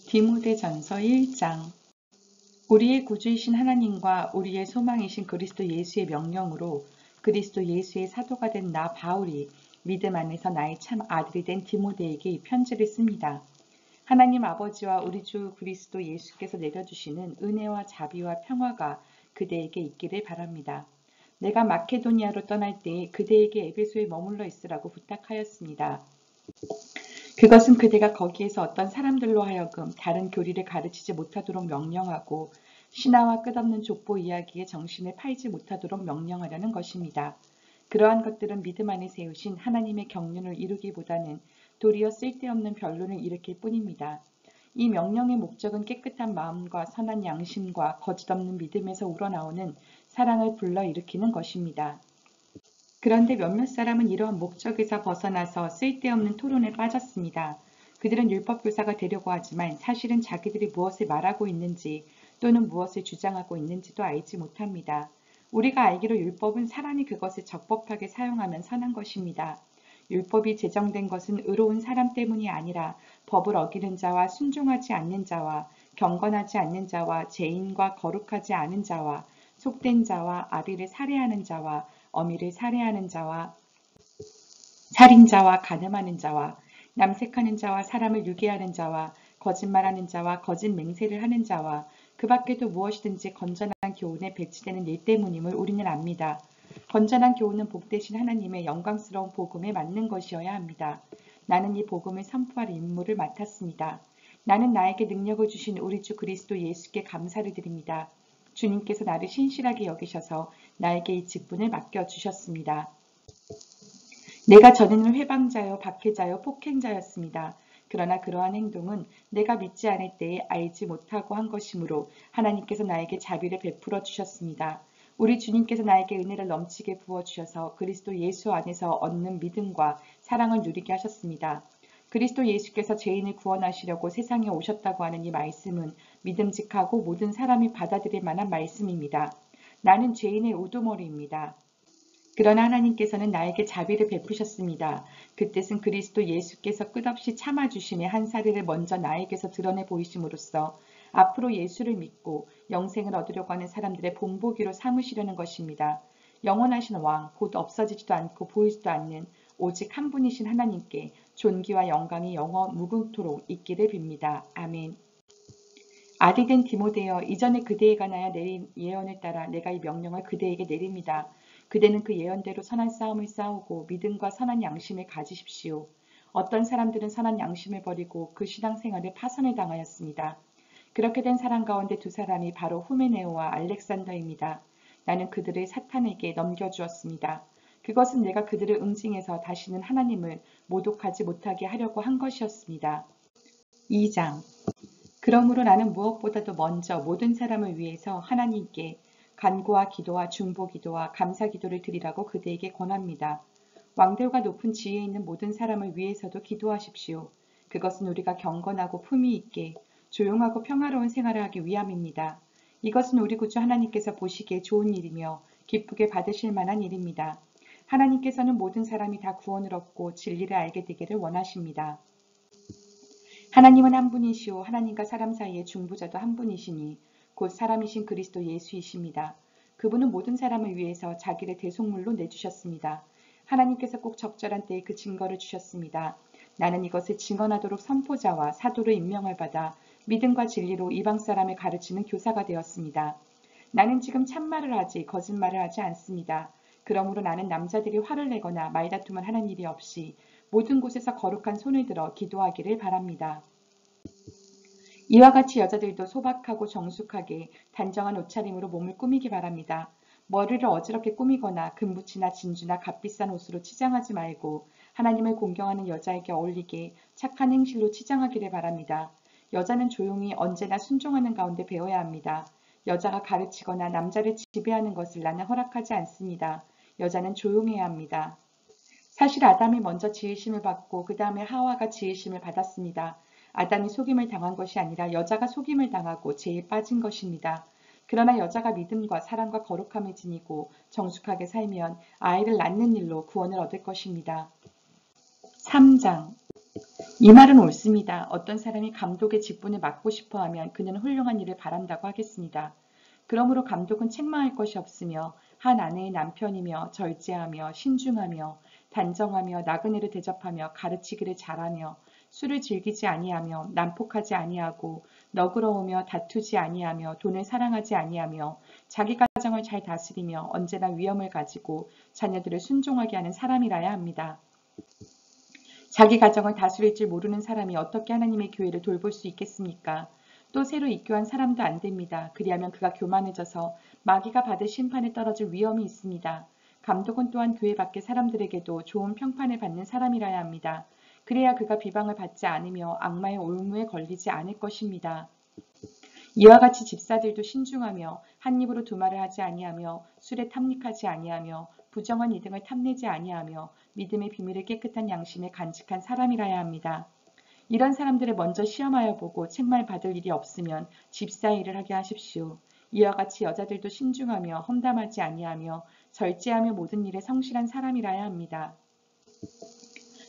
디모데전서 1장. 우리의 구주이신 하나님과 우리의 소망이신 그리스도 예수의 명령으로 그리스도 예수의 사도가 된 나 바울이 믿음 안에서 나의 참 아들이 된 디모데에게 이 편지를 씁니다. 하나님 아버지와 우리 주 그리스도 예수께서 내려주시는 은혜와 자비와 평화가 그대에게 있기를 바랍니다. 내가 마케도니아로 떠날 때에 그대에게 에베소에 머물러 있으라고 부탁하였습니다. 그것은 그대가 거기에서 어떤 사람들로 하여금 다른 교리를 가르치지 못하도록 명령하고 신화와 끝없는 족보 이야기에 정신을 팔지 못하도록 명령하려는 것입니다. 그러한 것들은 믿음 안에 세우신 하나님의 경륜을 이루기보다는 도리어 쓸데없는 변론을 일으킬 뿐입니다. 이 명령의 목적은 깨끗한 마음과 선한 양심과 거짓없는 믿음에서 우러나오는 사랑을 불러일으키는 것입니다. 그런데 몇몇 사람은 이러한 목적에서 벗어나서 쓸데없는 토론에 빠졌습니다. 그들은 율법교사가 되려고 하지만 사실은 자기들이 무엇을 말하고 있는지 또는 무엇을 주장하고 있는지도 알지 못합니다. 우리가 알기로 율법은 사람이 그것을 적법하게 사용하면 선한 것입니다. 율법이 제정된 것은 의로운 사람 때문이 아니라 법을 어기는 자와 순종하지 않는 자와 경건하지 않는 자와 죄인과 거룩하지 않은 자와 속된 자와 아비를 살해하는 자와 어미를 살해하는 자와 살인자와 간음하는 자와 남색하는 자와 사람을 유괴하는 자와 거짓말하는 자와 거짓 맹세를 하는 자와 그 밖에도 무엇이든지 건전한 교훈에 배치되는 일 때문임을 우리는 압니다. 건전한 교훈은 복되신 하나님의 영광스러운 복음에 맞는 것이어야 합니다. 나는 이 복음을 선포할 임무를 맡았습니다. 나는 나에게 능력을 주신 우리 주 그리스도 예수께 감사를 드립니다. 주님께서 나를 신실하게 여기셔서 나에게 이 직분을 맡겨주셨습니다. 내가 전에는 회방자요, 박해자요, 폭행자였습니다. 그러나 그러한 행동은 내가 믿지 않을 때에 알지 못하고 한 것이므로 하나님께서 나에게 자비를 베풀어 주셨습니다. 우리 주님께서 나에게 은혜를 넘치게 부어주셔서 그리스도 예수 안에서 얻는 믿음과 사랑을 누리게 하셨습니다. 그리스도 예수께서 죄인을 구원하시려고 세상에 오셨다고 하는 이 말씀은 믿음직하고 모든 사람이 받아들일 만한 말씀입니다. 나는 죄인의 우두머리입니다. 그러나 하나님께서는 나에게 자비를 베푸셨습니다. 그 뜻은 그리스도 예수께서 끝없이 참아주심의 한 사례를 먼저 나에게서 드러내 보이심으로써 앞으로 예수를 믿고 영생을 얻으려고 하는 사람들의 본보기로 삼으시려는 것입니다. 영원하신 왕, 곧 없어지지도 않고 보이지도 않는 오직 한 분이신 하나님께 존귀와 영광이 영원 무궁토록 있기를 빕니다. 아멘. 아들이 된 디모데여, 이전에 그대에 관하여 내린 예언을 따라 내가 이 명령을 그대에게 내립니다. 그대는 그 예언대로 선한 싸움을 싸우고 믿음과 선한 양심을 가지십시오. 어떤 사람들은 선한 양심을 버리고 그 신앙생활을 파선을 당하였습니다. 그렇게 된 사람 가운데 두 사람이 바로 후메네오와 알렉산더입니다. 나는 그들을 사탄에게 넘겨주었습니다. 그것은 내가 그들을 응징해서 다시는 하나님을 모독하지 못하게 하려고 한 것이었습니다. 2장. 그러므로 나는 무엇보다도 먼저 모든 사람을 위해서 하나님께 간구와 기도와 중보기도와 감사기도를 드리라고 그대에게 권합니다. 왕들과 높은 지위에 있는 모든 사람을 위해서도 기도하십시오. 그것은 우리가 경건하고 품위 있게 조용하고 평화로운 생활을 하기 위함입니다. 이것은 우리 구주 하나님께서 보시기에 좋은 일이며 기쁘게 받으실 만한 일입니다. 하나님께서는 모든 사람이 다 구원을 얻고 진리를 알게 되기를 원하십니다. 하나님은 한 분이시오. 하나님과 사람 사이의 중보자도 한 분이시니 곧 사람이신 그리스도 예수이십니다. 그분은 모든 사람을 위해서 자기를 대속물로 내주셨습니다. 하나님께서 꼭 적절한 때에 그 증거를 주셨습니다. 나는 이것을 증언하도록 선포자와 사도로 임명을 받아 믿음과 진리로 이방 사람을 가르치는 교사가 되었습니다. 나는 지금 참말을 하지 거짓말을 하지 않습니다. 그러므로 나는 남자들이 화를 내거나 말다툼을 하는 일이 없이 모든 곳에서 거룩한 손을 들어 기도하기를 바랍니다. 이와 같이 여자들도 소박하고 정숙하게 단정한 옷차림으로 몸을 꾸미기 바랍니다. 머리를 어지럽게 꾸미거나 금붙이나 진주나 값비싼 옷으로 치장하지 말고 하나님을 공경하는 여자에게 어울리게 착한 행실로 치장하기를 바랍니다. 여자는 조용히 언제나 순종하는 가운데 배워야 합니다. 여자가 가르치거나 남자를 지배하는 것을 나는 허락하지 않습니다. 여자는 조용해야 합니다. 사실 아담이 먼저 지으심을 받고 그 다음에 하와가 지으심을 받았습니다. 아담이 속임을 당한 것이 아니라 여자가 속임을 당하고 죄에 빠진 것입니다. 그러나 여자가 믿음과 사랑과 거룩함을 지니고 정숙하게 살면 아이를 낳는 일로 구원을 얻을 것입니다. 3장. 이 말은 옳습니다. 어떤 사람이 감독의 직분을 맡고 싶어 하면 그는 훌륭한 일을 바란다고 하겠습니다. 그러므로 감독은 책망할 것이 없으며 한 아내의 남편이며 절제하며 신중하며 단정하며 나그네를 대접하며 가르치기를 잘하며 술을 즐기지 아니하며 난폭하지 아니하고 너그러우며 다투지 아니하며 돈을 사랑하지 아니하며 자기 가정을 잘 다스리며 언제나 위엄을 가지고 자녀들을 순종하게 하는 사람이라야 합니다. 자기 가정을 다스릴 줄 모르는 사람이 어떻게 하나님의 교회를 돌볼 수 있겠습니까? 또 새로 입교한 사람도 안 됩니다. 그리하면 그가 교만해져서 마귀가 받을 심판에 떨어질 위험이 있습니다. 감독은 또한 교회 밖의 사람들에게도 좋은 평판을 받는 사람이라야 합니다. 그래야 그가 비방을 받지 않으며 악마의 올무에 걸리지 않을 것입니다. 이와 같이 집사들도 신중하며 한 입으로 두 말을 하지 아니하며 술에 탐닉하지 아니하며 부정한 이등을 탐내지 아니하며 믿음의 비밀을 깨끗한 양심에 간직한 사람이라야 합니다. 이런 사람들을 먼저 시험하여 보고 책망 받을 일이 없으면 집사의 일을 하게 하십시오. 이와 같이 여자들도 신중하며 험담하지 아니하며 절제하며 모든 일에 성실한 사람이라야 합니다.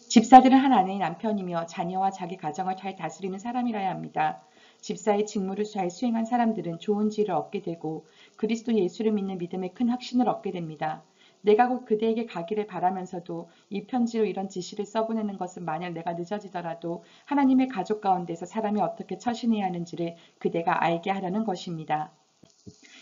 집사들은 한 아내의 남편이며 자녀와 자기 가정을 잘 다스리는 사람이라야 합니다. 집사의 직무를 잘 수행한 사람들은 좋은 지혜를 얻게 되고 그리스도 예수를 믿는 믿음의 큰 확신을 얻게 됩니다. 내가 곧 그대에게 가기를 바라면서도 이 편지로 이런 지시를 써보내는 것은 만약 내가 늦어지더라도 하나님의 가족 가운데서 사람이 어떻게 처신해야 하는지를 그대가 알게 하려는 것입니다.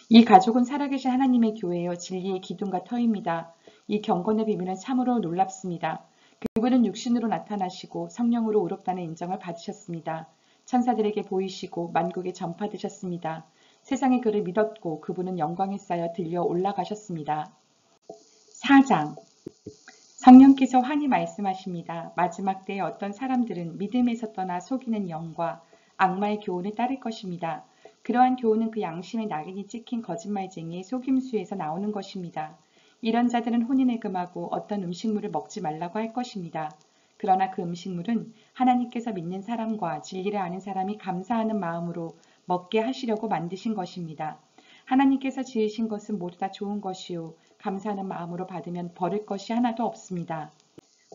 이 가족은 살아계신 하나님의 교회요 진리의 기둥과 터입니다. 이 경건의 비밀은 참으로 놀랍습니다. 그분은 육신으로 나타나시고 성령으로 의롭다는 인정을 받으셨습니다. 천사들에게 보이시고 만국에 전파되셨습니다. 세상이 그를 믿었고 그분은 영광에 쌓여 들려 올라가셨습니다. 4장 성령께서 환히 말씀하십니다. 마지막 때에 어떤 사람들은 믿음에서 떠나 속이는 영과 악마의 교훈을 따를 것입니다. 그러한 교훈은 그 양심의 낙인이 찍힌 거짓말쟁이의 속임수에서 나오는 것입니다. 이런 자들은 혼인을 금하고 어떤 음식물을 먹지 말라고 할 것입니다. 그러나 그 음식물은 하나님께서 믿는 사람과 진리를 아는 사람이 감사하는 마음으로 먹게 하시려고 만드신 것입니다. 하나님께서 지으신 것은 모두 다 좋은 것이요 감사하는 마음으로 받으면 버릴 것이 하나도 없습니다.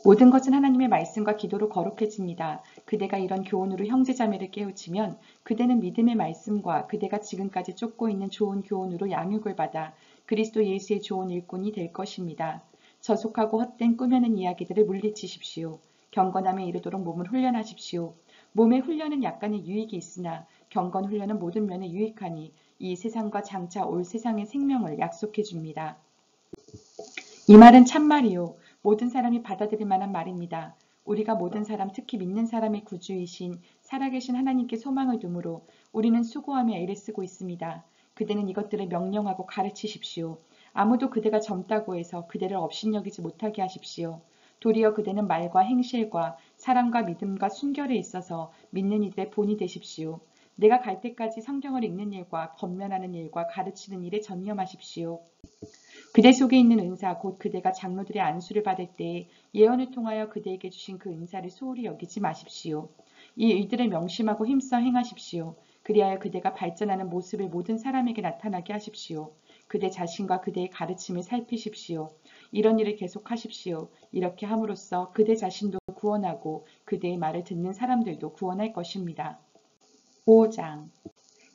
모든 것은 하나님의 말씀과 기도로 거룩해집니다. 그대가 이런 교훈으로 형제자매를 깨우치면 그대는 믿음의 말씀과 그대가 지금까지 쫓고 있는 좋은 교훈으로 양육을 받아 그리스도 예수의 좋은 일꾼이 될 것입니다. 저속하고 헛된 꾸며낸 이야기들을 물리치십시오. 경건함에 이르도록 몸을 훈련하십시오. 몸의 훈련은 약간의 유익이 있으나 경건 훈련은 모든 면에 유익하니 이 세상과 장차 올 세상의 생명을 약속해 줍니다. 이 말은 참말이요. 모든 사람이 받아들일 만한 말입니다. 우리가 모든 사람, 특히 믿는 사람의 구주이신 살아계신 하나님께 소망을 두므로 우리는 수고하며 애를 쓰고 있습니다. 그대는 이것들을 명령하고 가르치십시오. 아무도 그대가 젊다고 해서 그대를 업신여기지 못하게 하십시오. 도리어 그대는 말과 행실과 사랑과 믿음과 순결에 있어서 믿는 이들의 본이 되십시오. 내가 갈 때까지 성경을 읽는 일과 권면하는 일과 가르치는 일에 전념하십시오. 그대 속에 있는 은사 곧 그대가 장로들의 안수를 받을 때에 예언을 통하여 그대에게 주신 그 은사를 소홀히 여기지 마십시오. 이 일들을 명심하고 힘써 행하십시오. 그리하여 그대가 발전하는 모습을 모든 사람에게 나타나게 하십시오. 그대 자신과 그대의 가르침을 살피십시오. 이런 일을 계속하십시오. 이렇게 함으로써 그대 자신도 구원하고 그대의 말을 듣는 사람들도 구원할 것입니다. 5장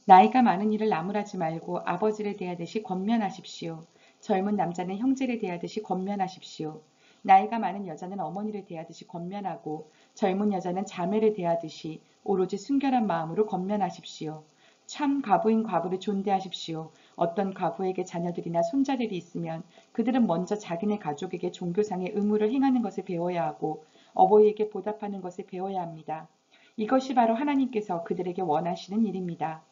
나이가 많은 이를 나무라지 말고 아버지를 대하듯이 권면하십시오. 젊은 남자는 형제를 대하듯이 권면하십시오. 나이가 많은 여자는 어머니를 대하듯이 권면하고 젊은 여자는 자매를 대하듯이 오로지 순결한 마음으로 권면하십시오. 참 과부인 과부를 존대하십시오. 어떤 과부에게 자녀들이나 손자들이 있으면 그들은 먼저 자기네 가족에게 종교상의 의무를 행하는 것을 배워야 하고 어버이에게 보답하는 것을 배워야 합니다. 이것이 바로 하나님께서 그들에게 원하시는 일입니다.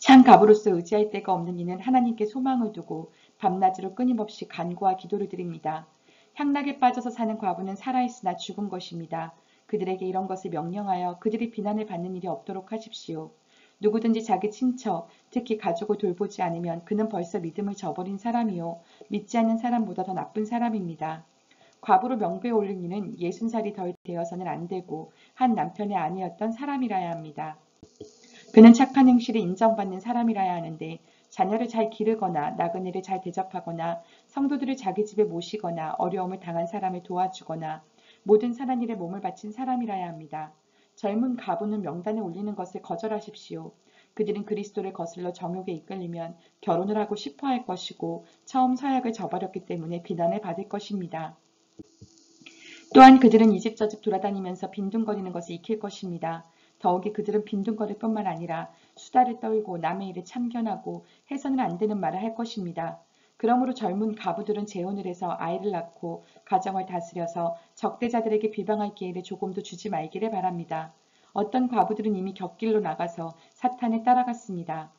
참 과부로서 의지할 데가 없는 이는 하나님께 소망을 두고 밤낮으로 끊임없이 간구와 기도를 드립니다. 향락에 빠져서 사는 과부는 살아있으나 죽은 것입니다. 그들에게 이런 것을 명령하여 그들이 비난을 받는 일이 없도록 하십시오. 누구든지 자기 친척, 특히 가족을 돌보지 않으면 그는 벌써 믿음을 저버린 사람이요 믿지 않는 사람보다 더 나쁜 사람입니다. 과부로 명부에 올린 이는 60살이 덜 되어서는 안 되고 한 남편의 아내였던 사람이라야 합니다. 그는 착한 행실을 인정받는 사람이라야 하는데 자녀를 잘 기르거나 나그네를 잘 대접하거나 성도들을 자기 집에 모시거나 어려움을 당한 사람을 도와주거나 모든 선한 일에 몸을 바친 사람이라야 합니다. 젊은 과부는 명단에 올리는 것을 거절하십시오. 그들은 그리스도를 거슬러 정욕에 이끌리면 결혼을 하고 싶어 할 것이고 처음 서약을 저버렸기 때문에 비난을 받을 것입니다. 또한 그들은 이 집 저 집 돌아다니면서 빈둥거리는 것을 익힐 것입니다. 더욱이 그들은 빈둥거릴 뿐만 아니라 수다를 떨고 남의 일에 참견하고 해서는 안 되는 말을 할 것입니다. 그러므로 젊은 가부들은 재혼을 해서 아이를 낳고 가정을 다스려서 적대자들에게 비방할 기회를 조금도 주지 말기를 바랍니다. 어떤 과부들은 이미 곁길로 나가서 사탄에 따라갔습니다.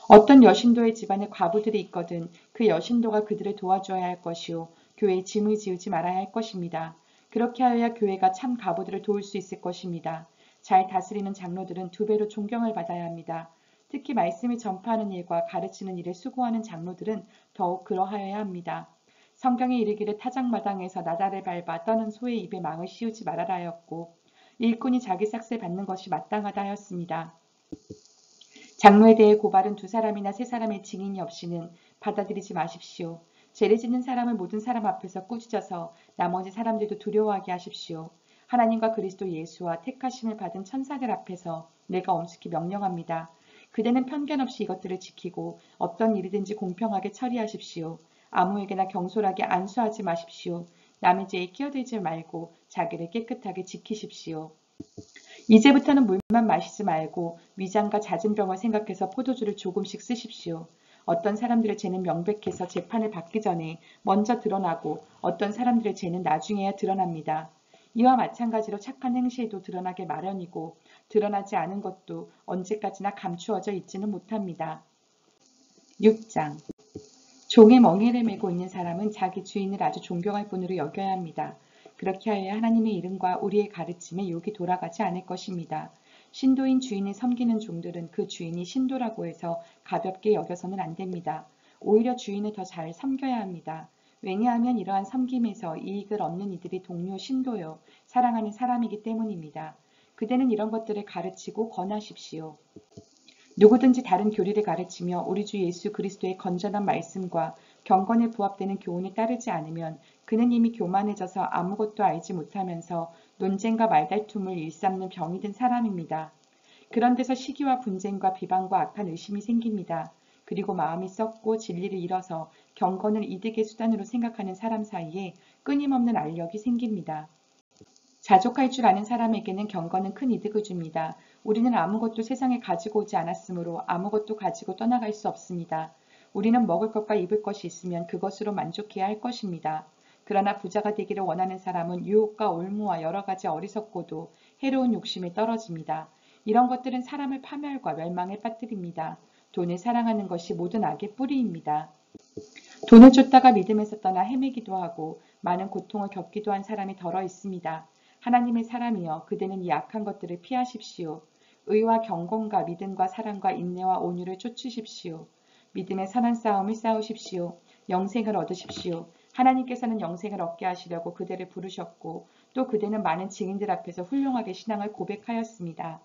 어떤 여신도의 집안에 과부들이 있거든 그 여신도가 그들을 도와줘야 할 것이요 교회에 짐을 지우지 말아야 할 것입니다. 그렇게 하여야 교회가 참 과부들을 도울 수 있을 것입니다. 잘 다스리는 장로들은 두 배로 존경을 받아야 합니다. 특히 말씀을 전파하는 일과 가르치는 일에 수고하는 장로들은 더욱 그러하여야 합니다. 성경에 이르기를 타작마당에서 나다를 밟아 떠는 소의 입에 망을 씌우지 말아라 하였고 일꾼이 자기 삭슬 받는 것이 마땅하다 하였습니다. 장로에 대해 고발은 두 사람이나 세 사람의 증인이 없이는 받아들이지 마십시오. 죄를 짓는 사람을 모든 사람 앞에서 꾸짖어서 나머지 사람들도 두려워하게 하십시오. 하나님과 그리스도 예수와 택하심을 받은 천사들 앞에서 내가 엄숙히 명령합니다. 그대는 편견 없이 이것들을 지키고 어떤 일이든지 공평하게 처리하십시오. 아무에게나 경솔하게 안수하지 마십시오. 남의 죄에 끼어들지 말고 자기를 깨끗하게 지키십시오. 이제부터는 물만 마시지 말고 위장과 잦은 병을 생각해서 포도주를 조금씩 쓰십시오. 어떤 사람들의 죄는 명백해서 재판을 받기 전에 먼저 드러나고 어떤 사람들의 죄는 나중에야 드러납니다. 이와 마찬가지로 착한 행실도 드러나게 마련이고 드러나지 않은 것도 언제까지나 감추어져 있지는 못합니다. 6장 종의 멍에를 메고 있는 사람은 자기 주인을 아주 존경할 뿐으로 여겨야 합니다. 그렇게 하여야 하나님의 이름과 우리의 가르침에 욕이 돌아가지 않을 것입니다. 신도인 주인을 섬기는 종들은 그 주인이 신도라고 해서 가볍게 여겨서는 안 됩니다. 오히려 주인을 더 잘 섬겨야 합니다. 왜냐하면 이러한 섬김에서 이익을 얻는 이들이 동료 신도요, 사랑하는 사람이기 때문입니다. 그대는 이런 것들을 가르치고 권하십시오. 누구든지 다른 교리를 가르치며 우리 주 예수 그리스도의 건전한 말씀과 경건에 부합되는 교훈을 따르지 않으면 그는 이미 교만해져서 아무것도 알지 못하면서 논쟁과 말다툼을 일삼는 병이 든 사람입니다. 그런 데서 시기와 분쟁과 비방과 악한 의심이 생깁니다. 그리고 마음이 썩고 진리를 잃어서 경건을 이득의 수단으로 생각하는 사람 사이에 끊임없는 알력이 생깁니다. 자족할 줄 아는 사람에게는 경건은 큰 이득을 줍니다. 우리는 아무것도 세상에 가지고 오지 않았으므로 아무것도 가지고 떠나갈 수 없습니다. 우리는 먹을 것과 입을 것이 있으면 그것으로 만족해야 할 것입니다. 그러나 부자가 되기를 원하는 사람은 유혹과 올무와 여러 가지 어리석고도 해로운 욕심에 떨어집니다. 이런 것들은 사람을 파멸과 멸망에 빠뜨립니다. 돈을 사랑하는 것이 모든 악의 뿌리입니다. 돈을 쫓다가 믿음에서 떠나 헤매기도 하고 많은 고통을 겪기도 한 사람이 더러 있습니다. 하나님의 사람이여 그대는 이 악한 것들을 피하십시오. 의와 경건과 믿음과 사랑과 인내와 온유를 쫓으십시오. 믿음의 선한 싸움을 싸우십시오. 영생을 얻으십시오. 하나님께서는 영생을 얻게 하시려고 그대를 부르셨고 또 그대는 많은 증인들 앞에서 훌륭하게 신앙을 고백하였습니다.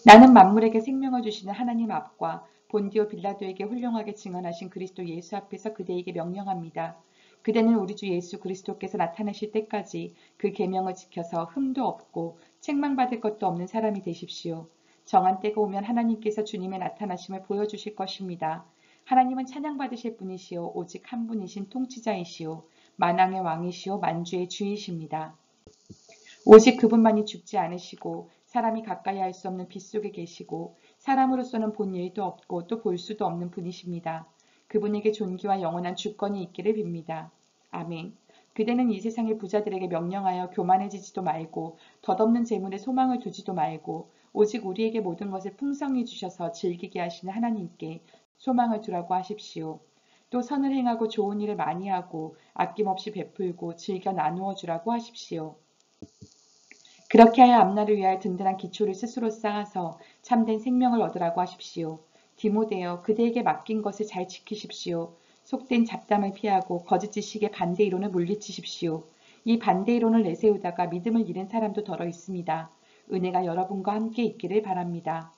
나는 만물에게 생명을 주시는 하나님 앞과 본디오 빌라도에게 훌륭하게 증언하신 그리스도 예수 앞에서 그대에게 명령합니다. 그대는 우리 주 예수 그리스도께서 나타나실 때까지 그 계명을 지켜서 흠도 없고 책망받을 것도 없는 사람이 되십시오. 정한 때가 오면 하나님께서 주님의 나타나심을 보여주실 것입니다. 하나님은 찬양받으실 분이시오 오직 한 분이신 통치자이시오 만왕의 왕이시오 만주의 주이십니다. 오직 그분만이 죽지 않으시고 사람이 가까이 할 수 없는 빛 속에 계시고 사람으로서는 본 일도 없고 또 볼 수도 없는 분이십니다. 그분에게 존귀와 영원한 주권이 있기를 빕니다. 아멘. 그대는 이 세상의 부자들에게 명령하여 교만해지지도 말고 덧없는 재물에 소망을 두지도 말고 오직 우리에게 모든 것을 풍성히 주셔서 즐기게 하시는 하나님께 소망을 두라고 하십시오. 또 선을 행하고 좋은 일을 많이 하고 아낌없이 베풀고 즐겨 나누어 주라고 하십시오. 그렇게 하여 앞날을 위하여 든든한 기초를 스스로 쌓아서 참된 생명을 얻으라고 하십시오. 디모데여 그대에게 맡긴 것을 잘 지키십시오. 속된 잡담을 피하고 거짓 지식의 반대 이론을 물리치십시오. 이 반대 이론을 내세우다가 믿음을 잃은 사람도 더러 있습니다. 은혜가 여러분과 함께 있기를 바랍니다.